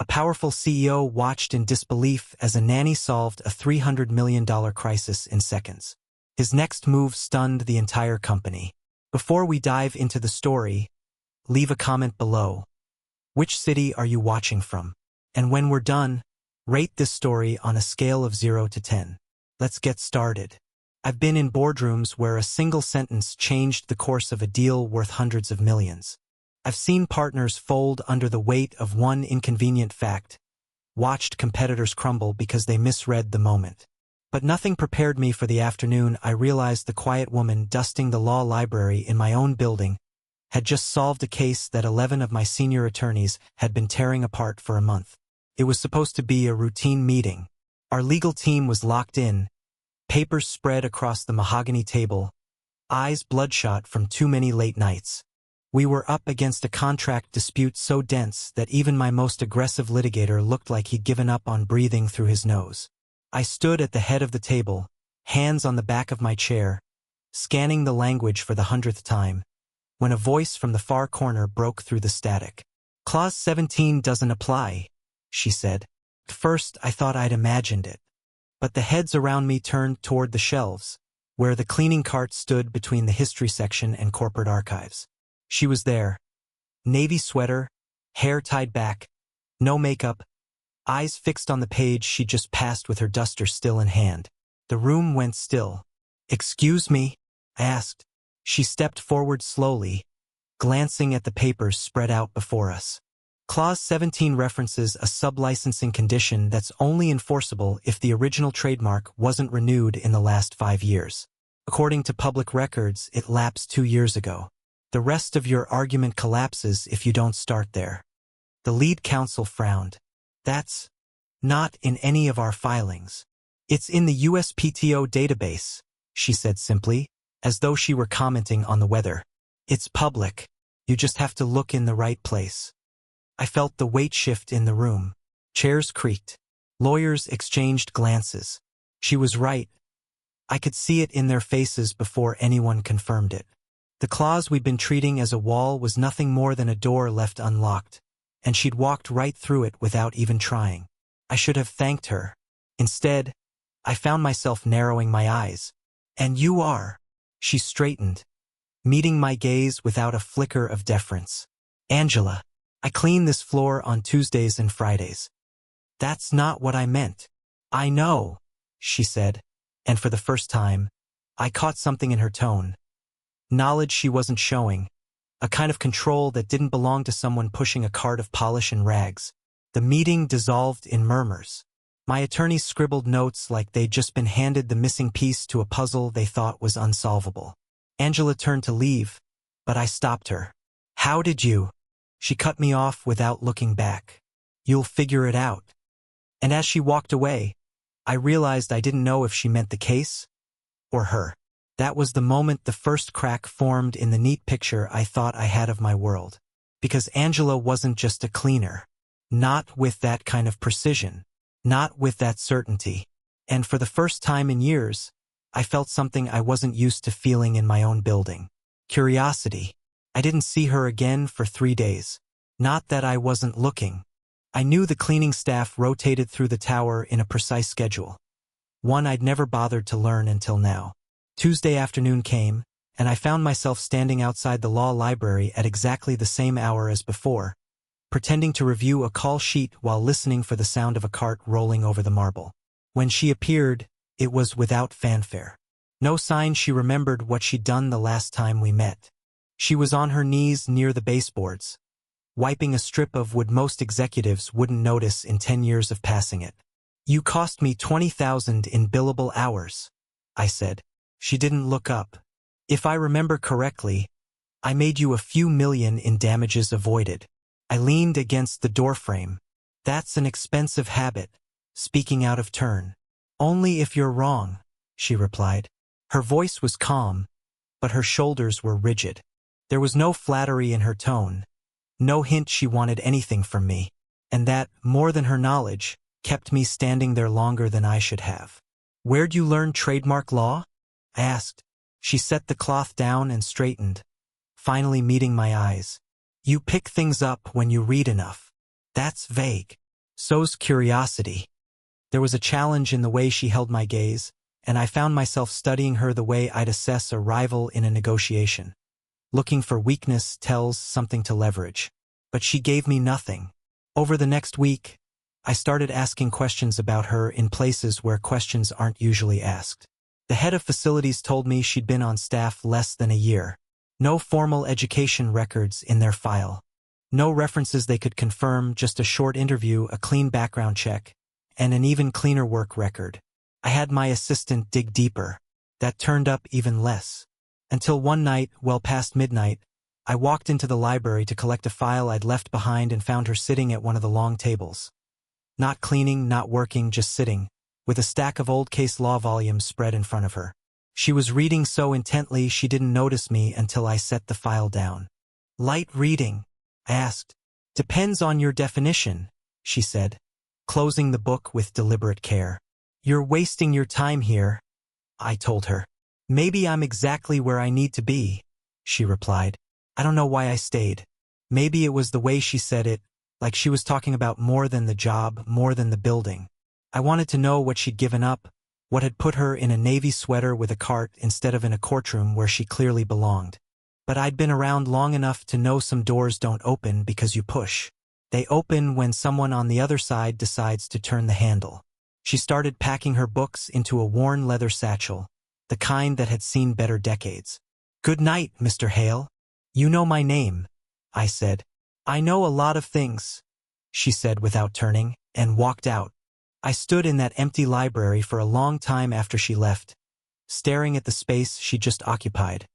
A powerful CEO watched in disbelief as a nanny solved a $300 million crisis in seconds. His next move stunned the entire company. Before we dive into the story, leave a comment below. Which city are you watching from? And when we're done, rate this story on a scale of 0 to 10. Let's get started. I've been in boardrooms where a single sentence changed the course of a deal worth hundreds of millions. I've seen partners fold under the weight of one inconvenient fact, watched competitors crumble because they misread the moment. But nothing prepared me for the afternoon I realized the quiet woman dusting the law library in my own building had just solved a case that 11 of my senior attorneys had been tearing apart for a month. It was supposed to be a routine meeting. Our legal team was locked in, papers spread across the mahogany table, eyes bloodshot from too many late nights. We were up against a contract dispute so dense that even my most aggressive litigator looked like he'd given up on breathing through his nose. I stood at the head of the table, hands on the back of my chair, scanning the language for the 100th time, when a voice from the far corner broke through the static. "Clause 17 doesn't apply," she said. At first I thought I'd imagined it, but the heads around me turned toward the shelves, where the cleaning cart stood between the history section and corporate archives. She was there. Navy sweater, hair tied back, no makeup, eyes fixed on the page she just passed with her duster still in hand. The room went still. "Excuse me?" I asked. She stepped forward slowly, glancing at the papers spread out before us. Clause 17 references a sub-licensing condition that's only enforceable if the original trademark wasn't renewed in the last 5 years. According to public records, it lapsed 2 years ago. The rest of your argument collapses if you don't start there. The lead counsel frowned. "That's not in any of our filings. It's in the USPTO database," she said simply, as though she were commenting on the weather. "It's public. You just have to look in the right place." I felt the weight shift in the room. Chairs creaked. Lawyers exchanged glances. She was right. I could see it in their faces before anyone confirmed it. The clause we'd been treating as a wall was nothing more than a door left unlocked, and she'd walked right through it without even trying. I should have thanked her. Instead, I found myself narrowing my eyes. "And you are?" She straightened, meeting my gaze without a flicker of deference. "Angela. I clean this floor on Tuesdays and Fridays." "That's not what I meant." "I know," she said, and for the first time, I caught something in her tone. Knowledge she wasn't showing, a kind of control that didn't belong to someone pushing a cart of polish and rags. The meeting dissolved in murmurs. My attorneys scribbled notes like they'd just been handed the missing piece to a puzzle they thought was unsolvable. Angela turned to leave, but I stopped her. "How did you?" She cut me off without looking back. "You'll figure it out." And as she walked away, I realized I didn't know if she meant the case or her. That was the moment the first crack formed in the neat picture I thought I had of my world. Because Angela wasn't just a cleaner. Not with that kind of precision. Not with that certainty. And for the first time in years, I felt something I wasn't used to feeling in my own building. Curiosity. I didn't see her again for 3 days. Not that I wasn't looking. I knew the cleaning staff rotated through the tower in a precise schedule. One I'd never bothered to learn until now. Tuesday afternoon came, and I found myself standing outside the law library at exactly the same hour as before, pretending to review a call sheet while listening for the sound of a cart rolling over the marble. When she appeared, it was without fanfare. No sign she remembered what she'd done the last time we met. She was on her knees near the baseboards, wiping a strip of wood most executives wouldn't notice in 10 years of passing it. "You cost me 20,000 in billable hours," I said. She didn't look up. "If I remember correctly, I made you a few million in damages avoided." I leaned against the doorframe. "That's an expensive habit, speaking out of turn." "Only if you're wrong," she replied. Her voice was calm, but her shoulders were rigid. There was no flattery in her tone, no hint she wanted anything from me, and that, more than her knowledge, kept me standing there longer than I should have. "Where'd you learn trademark law?" I asked. She set the cloth down and straightened, finally meeting my eyes. "You pick things up when you read enough." "That's vague." So's curiosity. There was a challenge in the way she held my gaze, and I found myself studying her the way I'd assess a rival in a negotiation. Looking for weakness tells something to leverage. But she gave me nothing. Over the next week, I started asking questions about her in places where questions aren't usually asked. The head of facilities told me she'd been on staff less than a year. No formal education records in their file. No references they could confirm, just a short interview, a clean background check, and an even cleaner work record. I had my assistant dig deeper. That turned up even less. Until one night, well past midnight, I walked into the library to collect a file I'd left behind and found her sitting at one of the long tables. Not cleaning, not working, just sitting, with a stack of old case law volumes spread in front of her. She was reading so intently she didn't notice me until I set the file down. Light reading? I asked. Depends on your definition, she said, closing the book with deliberate care. You're wasting your time here, I told her. Maybe I'm exactly where I need to be, she replied. I don't know why I stayed. Maybe it was the way she said it, like she was talking about more than the job, more than the building. I wanted to know what she'd given up, what had put her in a navy sweater with a cart instead of in a courtroom where she clearly belonged. But I'd been around long enough to know some doors don't open because you push. They open when someone on the other side decides to turn the handle. She started packing her books into a worn leather satchel, the kind that had seen better decades. Good night, Mr. Hale. You know my name, I said. I know a lot of things, she said without turning, and walked out. I stood in that empty library for a long time after she left, staring at the space she just occupied,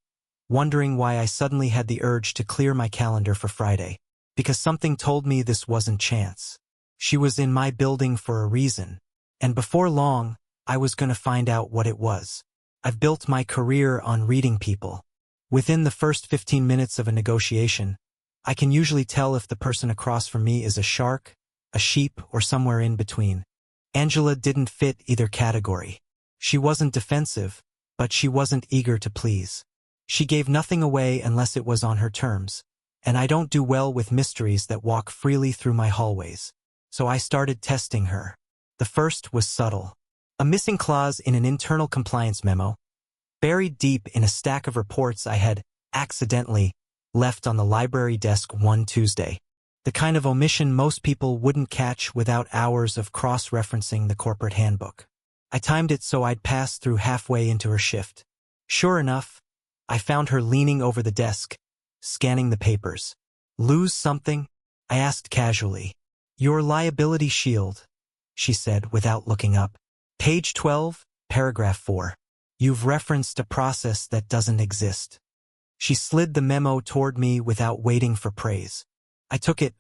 wondering why I suddenly had the urge to clear my calendar for Friday. Because something told me this wasn't chance. She was in my building for a reason, and before long, I was going to find out what it was. I've built my career on reading people. Within the first 15 minutes of a negotiation, I can usually tell if the person across from me is a shark, a sheep, or somewhere in between. Angela didn't fit either category. She wasn't defensive, but she wasn't eager to please. She gave nothing away unless it was on her terms, and I don't do well with mysteries that walk freely through my hallways. So I started testing her. The first was subtle. A missing clause in an internal compliance memo, buried deep in a stack of reports I had accidentally left on the library desk one Tuesday. The kind of omission most people wouldn't catch without hours of cross-referencing the corporate handbook. I timed it so I'd pass through halfway into her shift. Sure enough, I found her leaning over the desk, scanning the papers. Lose something? I asked casually. Your liability shield, she said without looking up. Page 12, paragraph 4. You've referenced a process that doesn't exist. She slid the memo toward me without waiting for praise. I took it,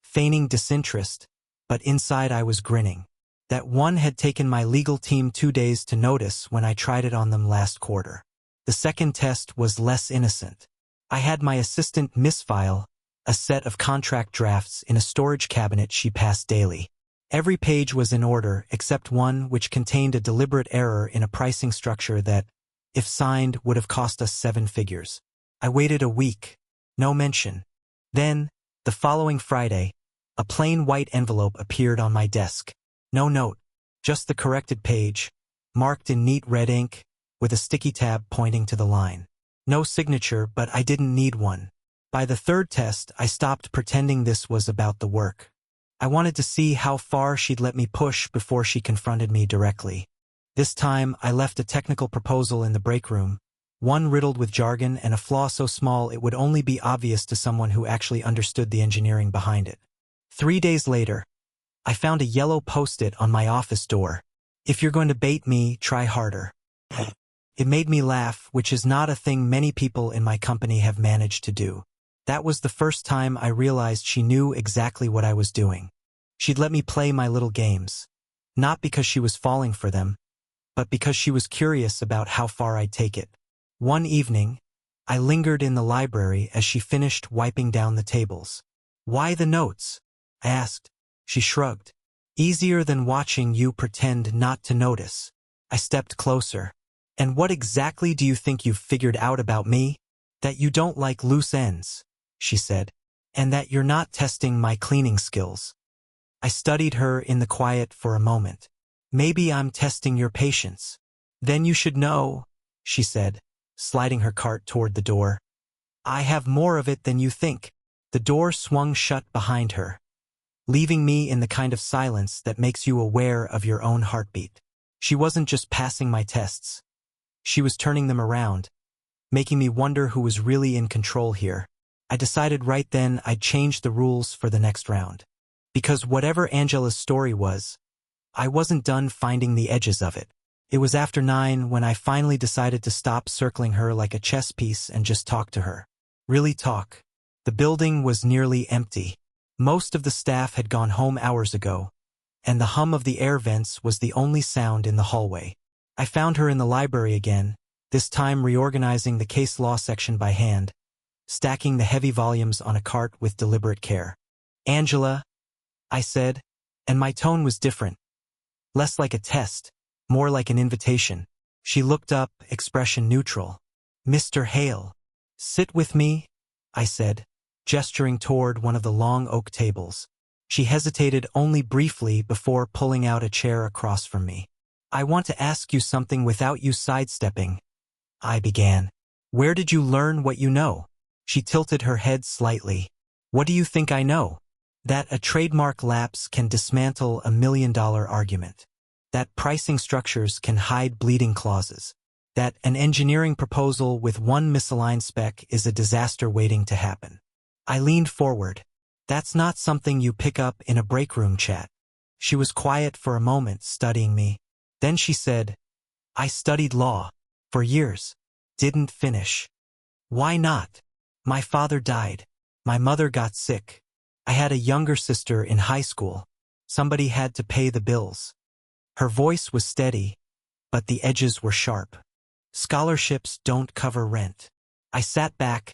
feigning disinterest, but inside I was grinning. That one had taken my legal team 2 days to notice when I tried it on them last quarter. The second test was less innocent. I had my assistant misfile a set of contract drafts in a storage cabinet she passed daily. Every page was in order except one which contained a deliberate error in a pricing structure that, if signed, would have cost us 7 figures. I waited a week. No mention. Then, the following Friday, a plain white envelope appeared on my desk. No note, just the corrected page, marked in neat red ink, with a sticky tab pointing to the line. No signature, but I didn't need one. By the third test, I stopped pretending this was about the work. I wanted to see how far she'd let me push before she confronted me directly. This time, I left a technical proposal in the break room, one riddled with jargon and a flaw so small it would only be obvious to someone who actually understood the engineering behind it. 3 days later, I found a yellow post-it on my office door. If you're going to bait me, try harder. It made me laugh, which is not a thing many people in my company have managed to do. That was the first time I realized she knew exactly what I was doing. She'd let me play my little games, not because she was falling for them, but because she was curious about how far I'd take it. One evening, I lingered in the library as she finished wiping down the tables. Why the notes? I asked. She shrugged. Easier than watching you pretend not to notice. I stepped closer. And what exactly do you think you've figured out about me? That you don't like loose ends, she said, and that you're not testing my cleaning skills. I studied her in the quiet for a moment. Maybe I'm testing your patience. Then you should know, she said, sliding her cart toward the door. I have more of it than you think. The door swung shut behind her, leaving me in the kind of silence that makes you aware of your own heartbeat. She wasn't just passing my tests. She was turning them around, making me wonder who was really in control here. I decided right then I'd change the rules for the next round. Because whatever Angela's story was, I wasn't done finding the edges of it. It was after 9 when I finally decided to stop circling her like a chess piece and just talk to her. Really talk. The building was nearly empty. Most of the staff had gone home hours ago, and the hum of the air vents was the only sound in the hallway. I found her in the library again, this time reorganizing the case law section by hand, stacking the heavy volumes on a cart with deliberate care. Angela, I said, and my tone was different. Less like a test, more like an invitation. She looked up, expression neutral. Mr. Hale. Sit with me, I said, gesturing toward one of the long oak tables. She hesitated only briefly before pulling out a chair across from me. I want to ask you something without you sidestepping, I began. Where did you learn what you know? She tilted her head slightly. What do you think I know? That a trademark lapse can dismantle a $1 million argument. That pricing structures can hide bleeding clauses. That an engineering proposal with one misaligned spec is a disaster waiting to happen. I leaned forward. That's not something you pick up in a break room chat. She was quiet for a moment, studying me. Then she said, I studied law. For years. Didn't finish. Why not? My father died. My mother got sick. I had a younger sister in high school. Somebody had to pay the bills. Her voice was steady, but the edges were sharp. Scholarships don't cover rent. I sat back,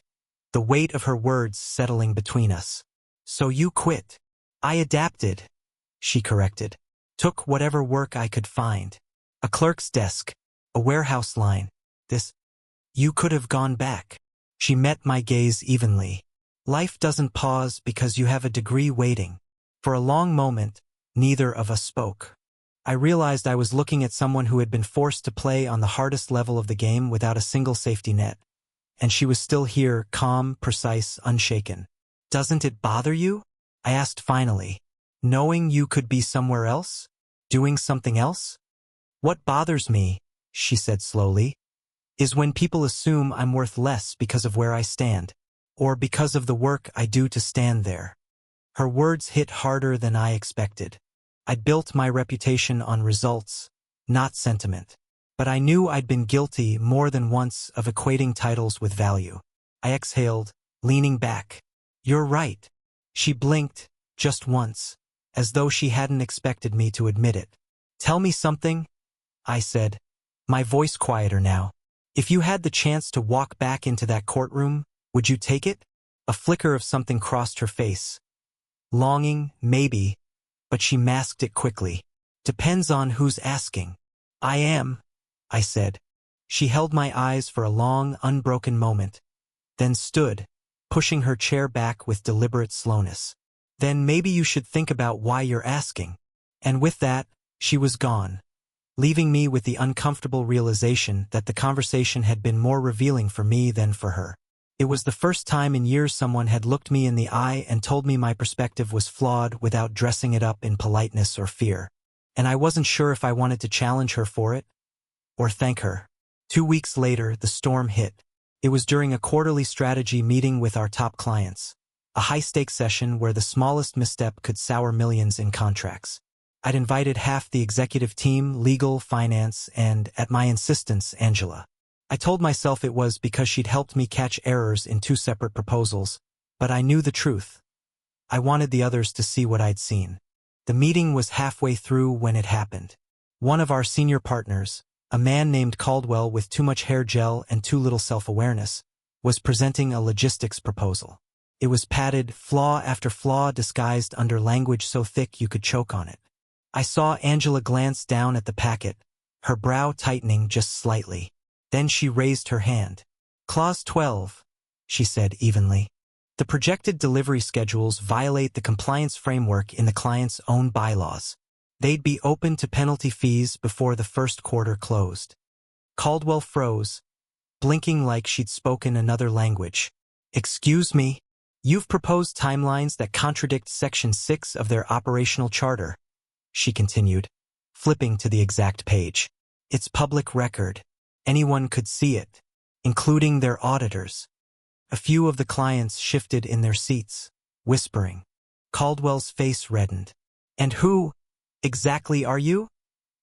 the weight of her words settling between us. So you quit. I adapted, she corrected. Took whatever work I could find. A clerk's desk, a warehouse line. You could have gone back. She met my gaze evenly. Life doesn't pause because you have a degree waiting. For a long moment, neither of us spoke. I realized I was looking at someone who had been forced to play on the hardest level of the game without a single safety net. And she was still here, calm, precise, unshaken. Doesn't it bother you? I asked finally. Knowing you could be somewhere else? Doing something else? What bothers me, she said slowly, is when people assume I'm worth less because of where I stand, or because of the work I do to stand there. Her words hit harder than I expected. I'd built my reputation on results, not sentiment. But I knew I'd been guilty more than once of equating titles with value. I exhaled, leaning back. You're right. She blinked, just once, as though she hadn't expected me to admit it. Tell me something, I said, my voice quieter now. If you had the chance to walk back into that courtroom, would you take it? A flicker of something crossed her face. Longing, maybe, but she masked it quickly. Depends on who's asking. I am, I said. She held my eyes for a long, unbroken moment, then stood, pushing her chair back with deliberate slowness. Then maybe you should think about why you're asking. And with that, she was gone, leaving me with the uncomfortable realization that the conversation had been more revealing for me than for her. It was the first time in years someone had looked me in the eye and told me my perspective was flawed without dressing it up in politeness or fear. And I wasn't sure if I wanted to challenge her for it, or thank her. 2 weeks later, the storm hit. It was during a quarterly strategy meeting with our top clients, a high-stakes session where the smallest misstep could sour millions in contracts. I'd invited half the executive team, legal, finance, and, at my insistence, Angela. I told myself it was because she'd helped me catch errors in 2 separate proposals, but I knew the truth. I wanted the others to see what I'd seen. The meeting was halfway through when it happened. One of our senior partners, a man named Caldwell with too much hair gel and too little self-awareness, was presenting a logistics proposal. It was padded, flaw after flaw disguised under language so thick you could choke on it. I saw Angela glance down at the packet, her brow tightening just slightly. Then she raised her hand. Clause 12, she said evenly. The projected delivery schedules violate the compliance framework in the client's own bylaws. They'd be open to penalty fees before the first quarter closed. Caldwell froze, blinking like she'd spoken another language. Excuse me? You've proposed timelines that contradict Section 6 of their operational charter, she continued, flipping to the exact page. It's public record. Anyone could see it, including their auditors. A few of the clients shifted in their seats, whispering. Caldwell's face reddened. And who exactly are you?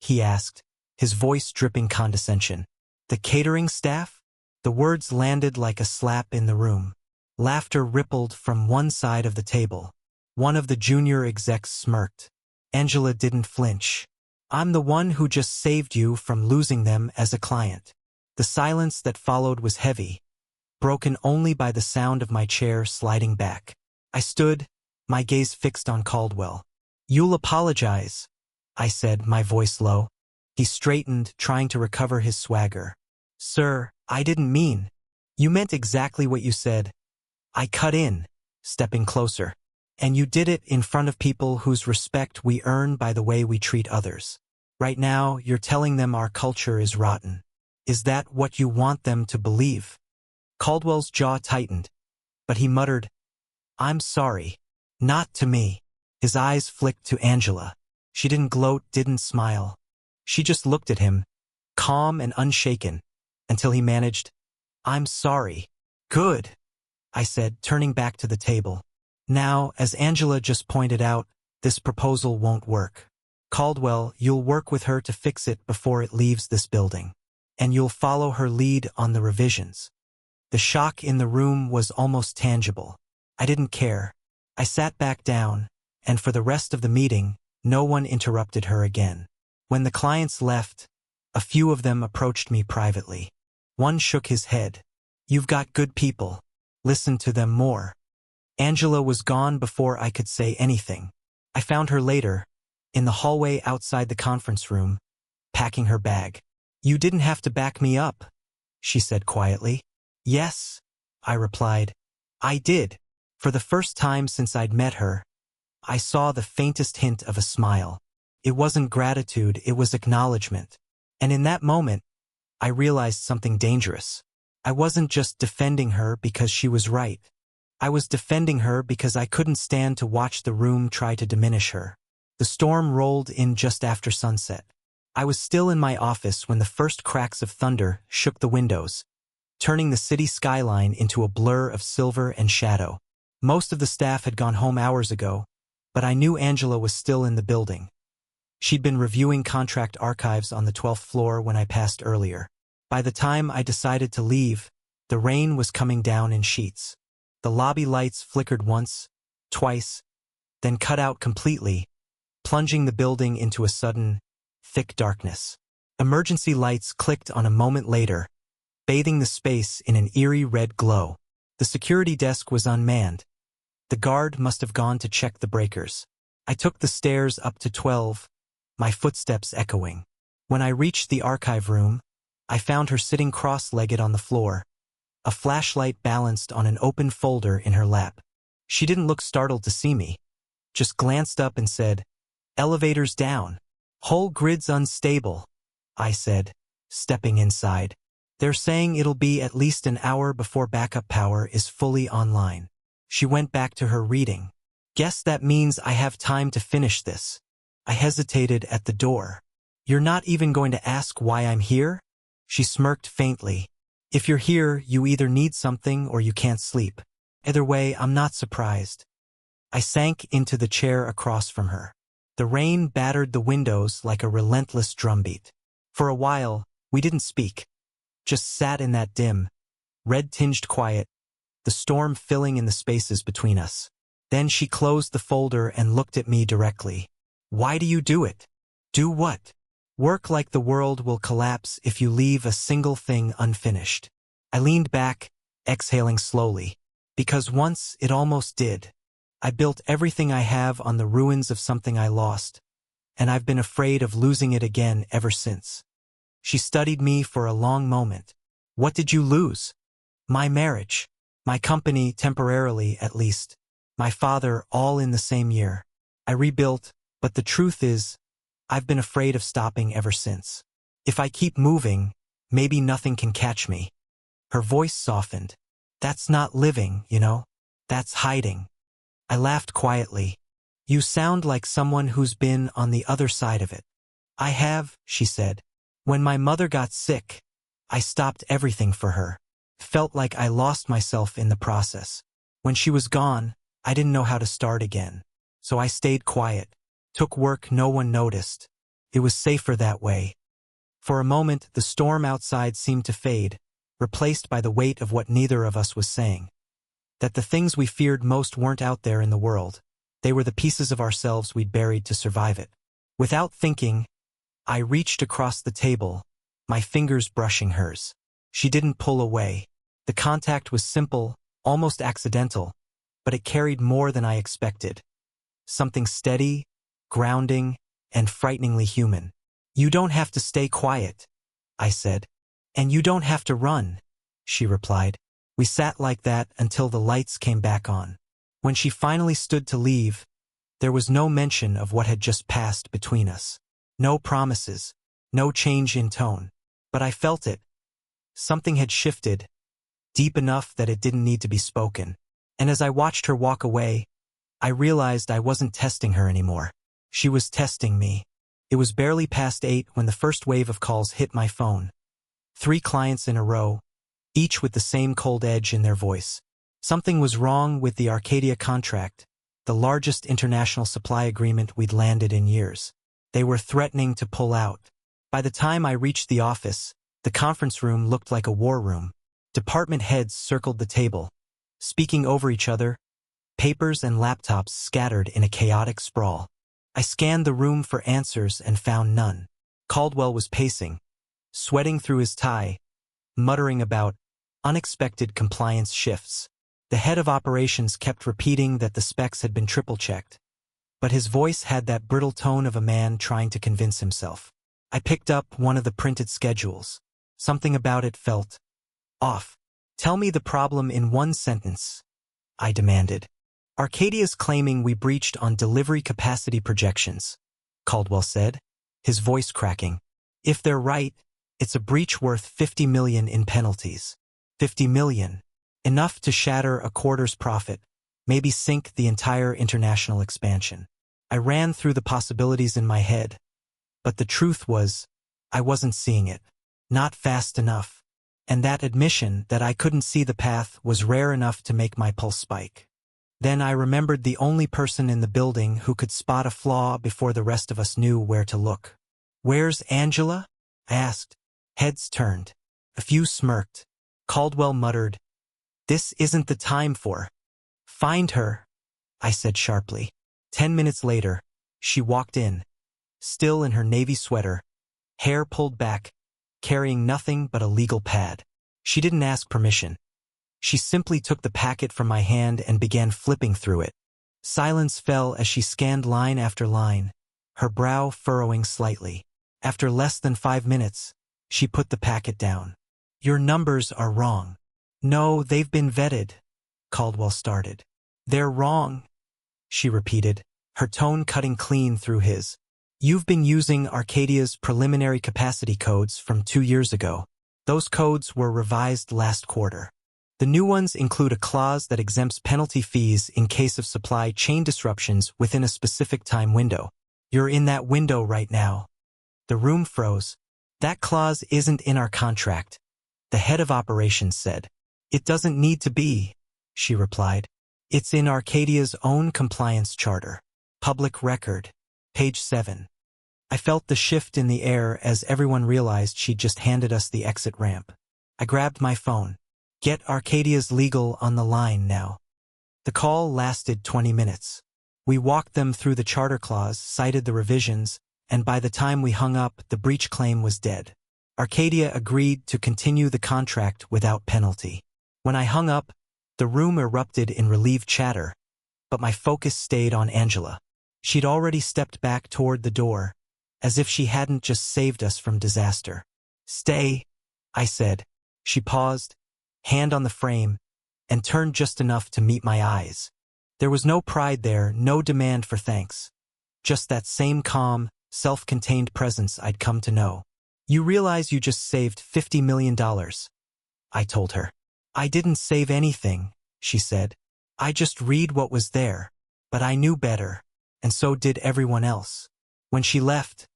He asked, his voice dripping condescension. The catering staff? The words landed like a slap in the room. Laughter rippled from one side of the table. One of the junior execs smirked. Angela didn't flinch. I'm the one who just saved you from losing them as a client. The silence that followed was heavy, broken only by the sound of my chair sliding back. I stood, my gaze fixed on Caldwell. You'll apologize, I said, my voice low. He straightened, trying to recover his swagger. Sir, I didn't mean. You meant exactly what you said. I cut in, stepping closer. And you did it in front of people whose respect we earn by the way we treat others. Right now, you're telling them our culture is rotten. Is that what you want them to believe? Caldwell's jaw tightened, but he muttered, I'm sorry. Not to me. His eyes flicked to Angela. She didn't gloat, didn't smile. She just looked at him, calm and unshaken, until he managed, I'm sorry. Good, I said, turning back to the table. Now, as Angela just pointed out, this proposal won't work. Caldwell, you'll work with her to fix it before it leaves this building. And you'll follow her lead on the revisions. The shock in the room was almost tangible. I didn't care. I sat back down, and for the rest of the meeting, no one interrupted her again. When the clients left, a few of them approached me privately. One shook his head. You've got good people. Listen to them more. Angela was gone before I could say anything. I found her later, in the hallway outside the conference room, packing her bag. You didn't have to back me up, she said quietly. Yes, I replied. I did. For the first time since I'd met her, I saw the faintest hint of a smile. It wasn't gratitude, it was acknowledgement. And in that moment, I realized something dangerous. I wasn't just defending her because she was right. I was defending her because I couldn't stand to watch the room try to diminish her. The storm rolled in just after sunset. I was still in my office when the first cracks of thunder shook the windows, turning the city skyline into a blur of silver and shadow. Most of the staff had gone home hours ago, but I knew Angela was still in the building. She'd been reviewing contract archives on the 12th floor when I passed earlier. By the time I decided to leave, the rain was coming down in sheets. The lobby lights flickered once, twice, then cut out completely, plunging the building into a sudden, thick darkness. Emergency lights clicked on a moment later, bathing the space in an eerie red glow. The security desk was unmanned. The guard must have gone to check the breakers. I took the stairs up to 12, my footsteps echoing. When I reached the archive room, I found her sitting cross-legged on the floor, a flashlight balanced on an open folder in her lap. She didn't look startled to see me, just glanced up and said, "Elevator's down. Whole grid's unstable," I said, stepping inside. "They're saying it'll be at least an hour before backup power is fully online." She went back to her reading. "Guess that means I have time to finish this." I hesitated at the door. "You're not even going to ask why I'm here?" She smirked faintly. "If you're here, you either need something or you can't sleep. Either way, I'm not surprised." I sank into the chair across from her. The rain battered the windows like a relentless drumbeat. For a while, we didn't speak, just sat in that dim, red-tinged quiet, the storm filling in the spaces between us. Then she closed the folder and looked at me directly. "Why do you do it?" "Do what?" "Work like the world will collapse if you leave a single thing unfinished." I leaned back, exhaling slowly. "Because once it almost did. I built everything I have on the ruins of something I lost, and I've been afraid of losing it again ever since." She studied me for a long moment. "What did you lose?" "My marriage." My company, temporarily at least. My father, all in the same year. I rebuilt, but the truth is, I've been afraid of stopping ever since. If I keep moving, maybe nothing can catch me. Her voice softened. That's not living, you know? That's hiding. I laughed quietly. You sound like someone who's been on the other side of it. I have, she said. When my mother got sick, I stopped everything for her. Felt like I lost myself in the process. When she was gone, I didn't know how to start again. So I stayed quiet. Took work no one noticed. It was safer that way. For a moment, the storm outside seemed to fade, replaced by the weight of what neither of us was saying. That the things we feared most weren't out there in the world. They were the pieces of ourselves we'd buried to survive it. Without thinking, I reached across the table, my fingers brushing hers. She didn't pull away. The contact was simple, almost accidental, but it carried more than I expected. Something steady, grounding, and frighteningly human. You don't have to stay quiet, I said. And you don't have to run, she replied. We sat like that until the lights came back on. When she finally stood to leave, there was no mention of what had just passed between us. No promises, no change in tone. But I felt it. Something had shifted, deep enough that it didn't need to be spoken. And as I watched her walk away, I realized I wasn't testing her anymore. She was testing me. It was barely past 8 when the first wave of calls hit my phone. 3 clients in a row, each with the same cold edge in their voice. Something was wrong with the Arcadia contract, the largest international supply agreement we'd landed in years. They were threatening to pull out. By the time I reached the office, the conference room looked like a war room. Department heads circled the table, speaking over each other, papers and laptops scattered in a chaotic sprawl. I scanned the room for answers and found none. Caldwell was pacing, sweating through his tie, muttering about unexpected compliance shifts. The head of operations kept repeating that the specs had been triple-checked, but his voice had that brittle tone of a man trying to convince himself. I picked up one of the printed schedules. Something about it felt off. Tell me the problem in one sentence, I demanded. Arcadia's claiming we breached on delivery capacity projections, Caldwell said, his voice cracking. If they're right, it's a breach worth $50 million in penalties. $50 million. Enough to shatter a quarter's profit, maybe sink the entire international expansion. I ran through the possibilities in my head, but the truth was, I wasn't seeing it. Not fast enough. And that admission that I couldn't see the path was rare enough to make my pulse spike. Then I remembered the only person in the building who could spot a flaw before the rest of us knew where to look. Where's Angela? I asked. Heads turned. A few smirked. Caldwell muttered, This isn't the time for. Find her, I said sharply. 10 minutes later, she walked in, still in her navy sweater, hair pulled back, carrying nothing but a legal pad. She didn't ask permission. She simply took the packet from my hand and began flipping through it. Silence fell as she scanned line after line, her brow furrowing slightly. After less than 5 minutes, she put the packet down. Your numbers are wrong. No, they've been vetted, Caldwell started. They're wrong, she repeated, her tone cutting clean through his. You've been using Arcadia's preliminary capacity codes from 2 years ago. Those codes were revised last quarter. The new ones include a clause that exempts penalty fees in case of supply chain disruptions within a specific time window. You're in that window right now. The room froze. That clause isn't in our contract, the head of operations said. It doesn't need to be, she replied. It's in Arcadia's own compliance charter. Public record. Page 7. I felt the shift in the air as everyone realized she'd just handed us the exit ramp. I grabbed my phone. Get Arcadia's legal on the line now. The call lasted 20 minutes. We walked them through the charter clause, cited the revisions, and by the time we hung up, the breach claim was dead. Arcadia agreed to continue the contract without penalty. When I hung up, the room erupted in relieved chatter, but my focus stayed on Angela. She'd already stepped back toward the door, as if she hadn't just saved us from disaster. Stay, I said. She paused, hand on the frame, and turned just enough to meet my eyes. There was no pride there, no demand for thanks. Just that same calm, self-contained presence I'd come to know. "You realize you just saved $50 million, I told her. "I didn't save anything," she said. "I just read what was there. But I knew better, and so did everyone else." When she left,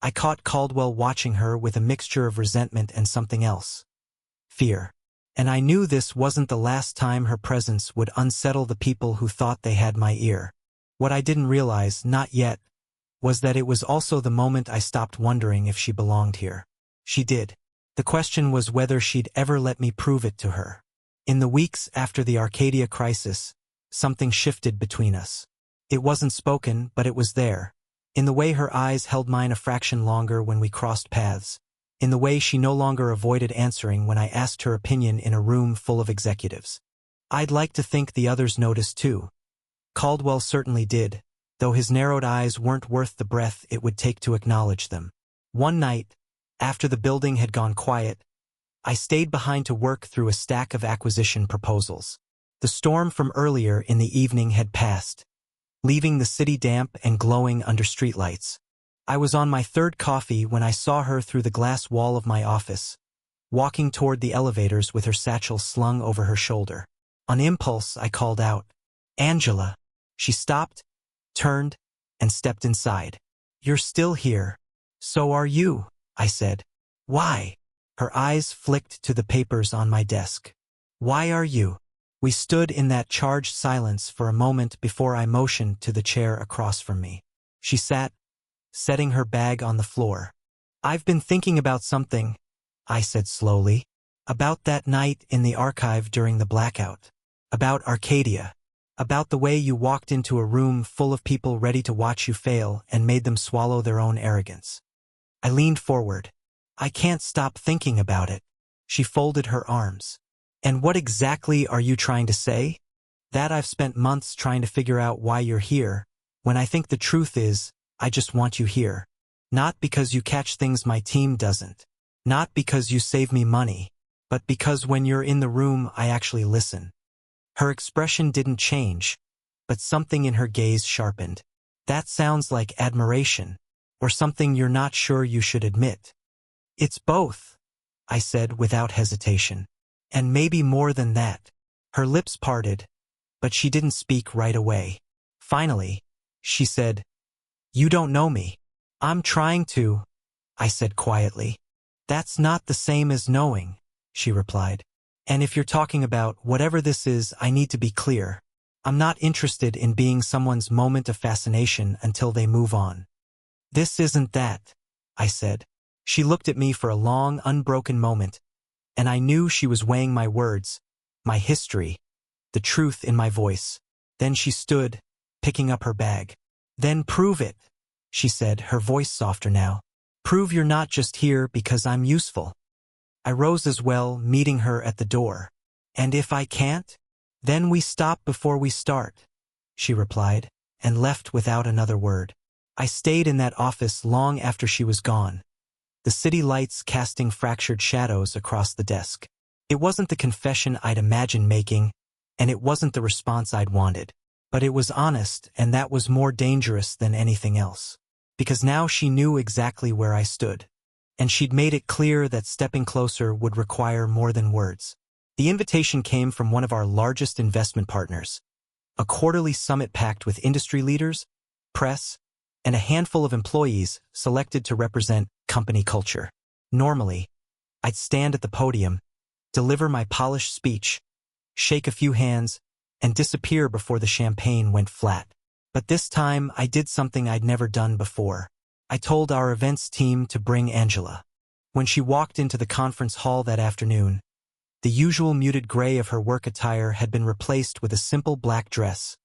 I caught Caldwell watching her with a mixture of resentment and something else. Fear. And I knew this wasn't the last time her presence would unsettle the people who thought they had my ear. What I didn't realize, not yet, was that it was also the moment I stopped wondering if she belonged here. She did. The question was whether she'd ever let me prove it to her. In the weeks after the Arcadia crisis, something shifted between us. It wasn't spoken, but it was there. In the way her eyes held mine a fraction longer when we crossed paths. In the way she no longer avoided answering when I asked her opinion in a room full of executives. I'd like to think the others noticed too. Caldwell certainly did, though his narrowed eyes weren't worth the breath it would take to acknowledge them. One night, after the building had gone quiet, I stayed behind to work through a stack of acquisition proposals. The storm from earlier in the evening had passed, leaving the city damp and glowing under streetlights. I was on my third coffee when I saw her through the glass wall of my office, walking toward the elevators with her satchel slung over her shoulder. On impulse, I called out, "Angela." She stopped, turned, and stepped inside. "You're still here." "So are you," I said. "Why?" Her eyes flicked to the papers on my desk. "Why are you?" We stood in that charged silence for a moment before I motioned to the chair across from me. She sat, setting her bag on the floor. "I've been thinking about something," I said slowly. "About that night in the archive during the blackout. About Arcadia. About the way you walked into a room full of people ready to watch you fail and made them swallow their own arrogance." I leaned forward. "I can't stop thinking about it." She folded her arms. "And what exactly are you trying to say?" "That I've spent months trying to figure out why you're here, when I think the truth is, I just want you here. Not because you catch things my team doesn't. Not because you save me money. But because when you're in the room, I actually listen." Her expression didn't change, but something in her gaze sharpened. "That sounds like admiration, or something you're not sure you should admit." "It's both," I said without hesitation. "And maybe more than that." Her lips parted, but she didn't speak right away. Finally, she said, "You don't know me." "I'm trying to," I said quietly. "That's not the same as knowing," she replied. "And if you're talking about whatever this is, I need to be clear. I'm not interested in being someone's moment of fascination until they move on." "This isn't that," I said. She looked at me for a long, unbroken moment, and I knew she was weighing my words, my history, the truth in my voice. Then she stood, picking up her bag. "Then prove it," she said, her voice softer now. "Prove you're not just here because I'm useful." I rose as well, meeting her at the door. "And if I can't? Then we stop before we start," she replied, and left without another word. I stayed in that office long after she was gone, the city lights casting fractured shadows across the desk. It wasn't the confession I'd imagined making, and it wasn't the response I'd wanted. But it was honest, and that was more dangerous than anything else. Because now she knew exactly where I stood. And she'd made it clear that stepping closer would require more than words. The invitation came from one of our largest investment partners, a quarterly summit packed with industry leaders, press, and a handful of employees selected to represent company culture. Normally, I'd stand at the podium, deliver my polished speech, shake a few hands, and disappear before the champagne went flat. But this time, I did something I'd never done before. I told our events team to bring Angela. When she walked into the conference hall that afternoon, the usual muted gray of her work attire had been replaced with a simple black dress,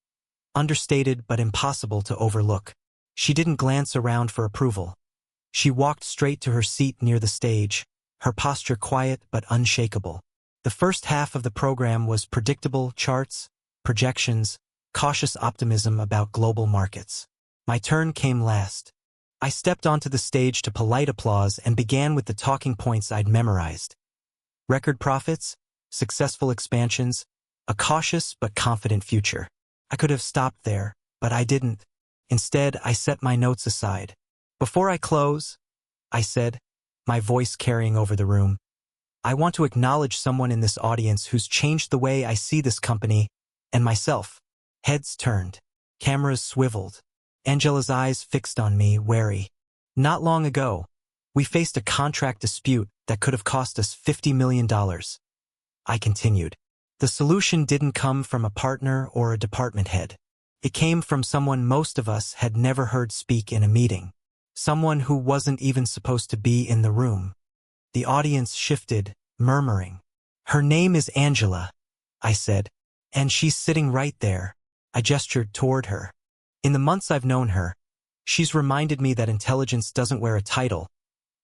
understated but impossible to overlook. She didn't glance around for approval. She walked straight to her seat near the stage, her posture quiet but unshakable. The first half of the program was predictable charts, projections, cautious optimism about global markets. My turn came last. I stepped onto the stage to polite applause and began with the talking points I'd memorized. Record profits, successful expansions, a cautious but confident future. I could have stopped there, but I didn't. Instead, I set my notes aside. Before I close, I said, my voice carrying over the room, I want to acknowledge someone in this audience who's changed the way I see this company and myself. Heads turned. Cameras swiveled. Angela's eyes fixed on me, wary. Not long ago, we faced a contract dispute that could have cost us $50 million. I continued. The solution didn't come from a partner or a department head. It came from someone most of us had never heard speak in a meeting. Someone who wasn't even supposed to be in the room. The audience shifted, murmuring. Her name is Angela, I said, and she's sitting right there. I gestured toward her. In the months I've known her, she's reminded me that intelligence doesn't wear a title,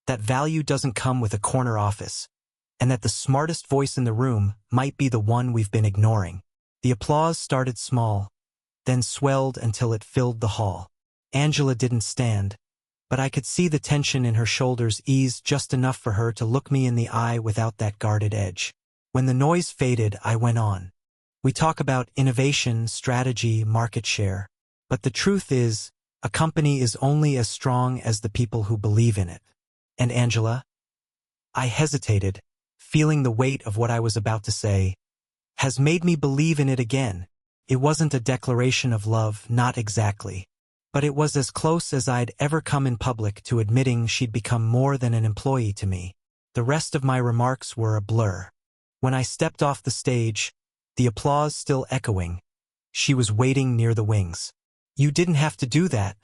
that value doesn't come with a corner office, and that the smartest voice in the room might be the one we've been ignoring. The applause started small, then swelled until it filled the hall. Angela didn't stand, but I could see the tension in her shoulders ease just enough for her to look me in the eye without that guarded edge. When the noise faded, I went on. We talk about innovation, strategy, market share, but the truth is, a company is only as strong as the people who believe in it. And Angela? I hesitated, feeling the weight of what I was about to say, has made me believe in it again. It wasn't a declaration of love, not exactly. But it was as close as I'd ever come in public to admitting she'd become more than an employee to me. The rest of my remarks were a blur. When I stepped off the stage, the applause still echoing, she was waiting near the wings. You didn't have to do that,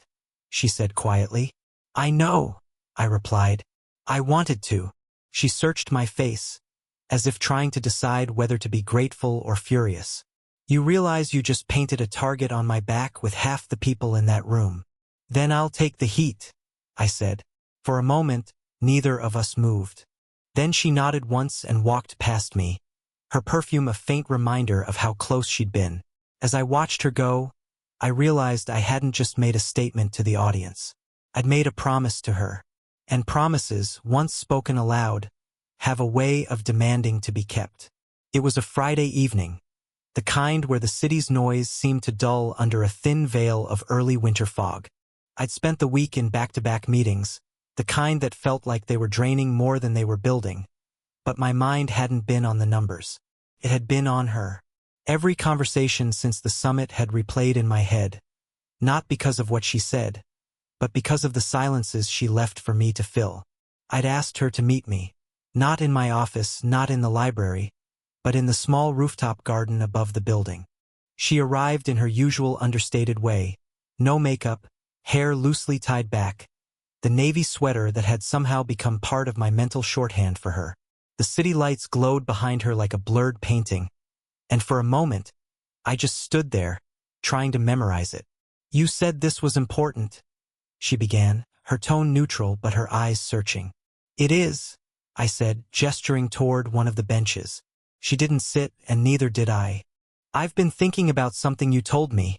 she said quietly. I know, I replied. I wanted to. She searched my face, as if trying to decide whether to be grateful or furious. You realize you just painted a target on my back with half the people in that room. Then I'll take the heat, I said. For a moment, neither of us moved. Then she nodded once and walked past me, her perfume a faint reminder of how close she'd been. As I watched her go, I realized I hadn't just made a statement to the audience. I'd made a promise to her. And promises, once spoken aloud, have a way of demanding to be kept. It was a Friday evening, the kind where the city's noise seemed to dull under a thin veil of early winter fog. I'd spent the week in back-to-back meetings, the kind that felt like they were draining more than they were building. But my mind hadn't been on the numbers. It had been on her. Every conversation since the summit had replayed in my head, not because of what she said, but because of the silences she left for me to fill. I'd asked her to meet me, not in my office, not in the library, but in the small rooftop garden above the building. She arrived in her usual understated way, no makeup, hair loosely tied back, the navy sweater that had somehow become part of my mental shorthand for her. The city lights glowed behind her like a blurred painting, and for a moment, I just stood there, trying to memorize it. You said this was important, she began, her tone neutral but her eyes searching. It is, I said, gesturing toward one of the benches. She didn't sit, and neither did I. I've been thinking about something you told me,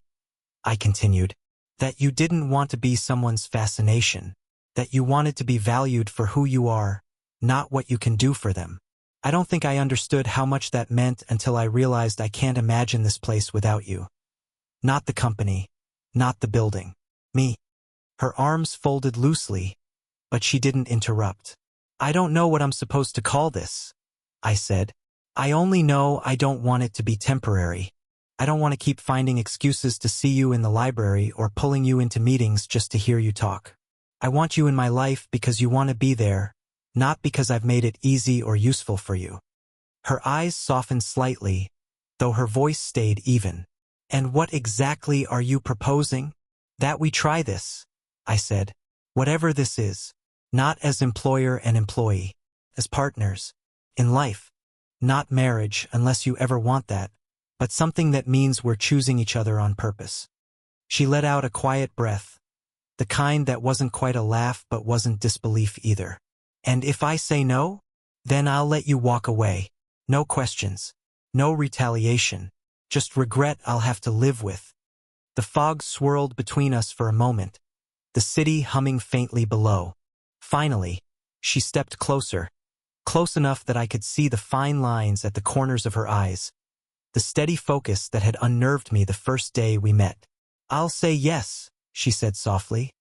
I continued, that you didn't want to be someone's fascination, that you wanted to be valued for who you are, not what you can do for them. I don't think I understood how much that meant until I realized I can't imagine this place without you. Not the company, not the building, me. Her arms folded loosely, but she didn't interrupt. I don't know what I'm supposed to call this, I said. I only know I don't want it to be temporary. I don't want to keep finding excuses to see you in the library or pulling you into meetings just to hear you talk. I want you in my life because you want to be there, not because I've made it easy or useful for you. Her eyes softened slightly, though her voice stayed even. And what exactly are you proposing? That we try this, I said. Whatever this is, not as employer and employee, as partners, in life. Not marriage, unless you ever want that, but something that means we're choosing each other on purpose. She let out a quiet breath, the kind that wasn't quite a laugh but wasn't disbelief either. And if I say no, then I'll let you walk away. No questions, no retaliation, just regret I'll have to live with. The fog swirled between us for a moment, the city humming faintly below. Finally, she stepped closer, close enough that I could see the fine lines at the corners of her eyes, the steady focus that had unnerved me the first day we met. "I'll say yes," she said softly.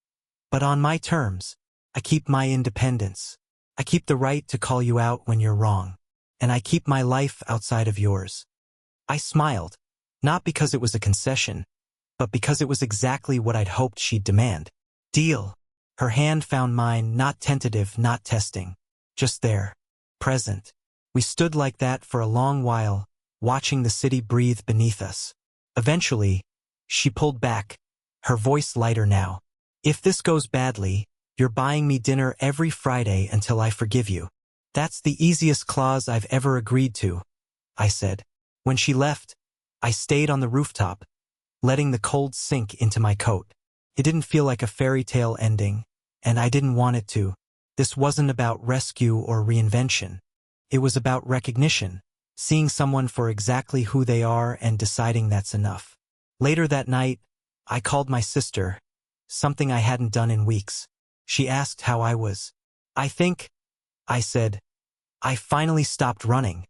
"But on my terms. I keep my independence. I keep the right to call you out when you're wrong. And I keep my life outside of yours." I smiled, not because it was a concession, but because it was exactly what I'd hoped she'd demand. "Deal." Her hand found mine, not tentative, not testing. Just there. Present. We stood like that for a long while, watching the city breathe beneath us. Eventually, she pulled back, her voice lighter now. "If this goes badly, you're buying me dinner every Friday until I forgive you." "That's the easiest clause I've ever agreed to," I said. When she left, I stayed on the rooftop, letting the cold sink into my coat. It didn't feel like a fairy tale ending, and I didn't want it to. This wasn't about rescue or reinvention. It was about recognition, seeing someone for exactly who they are and deciding that's enough. Later that night, I called my sister, something I hadn't done in weeks. She asked how I was. I said, "I finally stopped running."